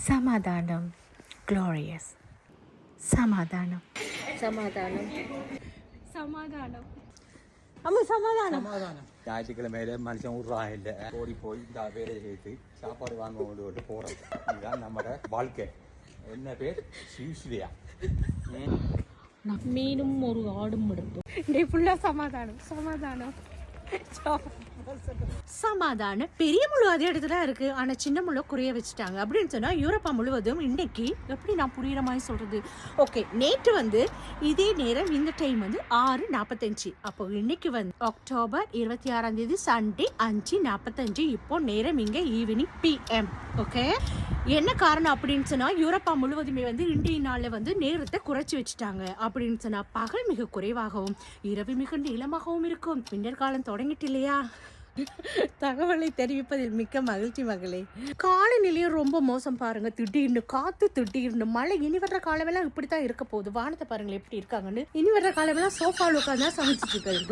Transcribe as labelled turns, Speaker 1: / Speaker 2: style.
Speaker 1: சமாதானம், glorious. சமாதானம்,
Speaker 2: சமாதானம்,
Speaker 1: சமாதானம்.
Speaker 2: அம்மா சமாதானம்.
Speaker 3: ஞாயிற்றுக்கிழமையில மனுஷன் விட்றான் இல்லை ஓடி போய் இந்த வேலையை செய்து சாப்பாடு வாங்க கொண்டு போகிறது இதுதான் நம்மளோட வாழ்க்கை. என்ன பேர் சிவஸ்ரீயா.
Speaker 2: மீனும் ஒரு ஆடும் எடுப்போம்.
Speaker 1: டே ஃபுல்லா சமாதானம் சமாதானம் சமாதானம். பெரிய முழு அதே இடத்துல இருக்கு, ஆனா சின்ன முழு குறைய வச்சுட்டாங்க அப்படின்னு சொன்னா யூரோப்பா முழுவதும் இன்னைக்கு எப்படி நான் புரியுற மாதிரி சொல்றது. ஓகே, நேற்று வந்து இதே நேரம் இந்த டைம் வந்து 6:45. அப்போ இன்னைக்கு வந்து அக்டோபர் 26 சண்டே 5:45. இப்போ நேரம் இங்க ஈவினிங் PM. ஓகே, என்ன காரணம் அப்படின்னு சொன்னா யூரோப்பா முழுவதுமே வந்து இன்றைய நாள்ல வந்து நேரத்தை குறைச்சி வச்சுட்டாங்க. அப்படின்னு சொன்னா பகல் மிக குறைவாகவும் இரவு மிக நீளமாகவும் இருக்கும். பின்னர் காலம் தொடங்கிட்டு இல்லையா? தகவலை தெரிவிப்பதில் மிக்க மகிழ்ச்சி மகளே. காலநிலையும் ரொம்ப மோசம் பாருங்க. திடீர்னு காத்து, திடீர்னு மழை. இனி வர்ற காலமெல்லாம் இப்படித்தான் இருக்க போகுது. வானத்தை பாருங்களேன் எப்படி இருக்காங்கன்னு. இனி வர்ற காலமெல்லாம் சோஃபாவில் உட்காந்து தான் சமைச்சிட்டு இருக்காரு.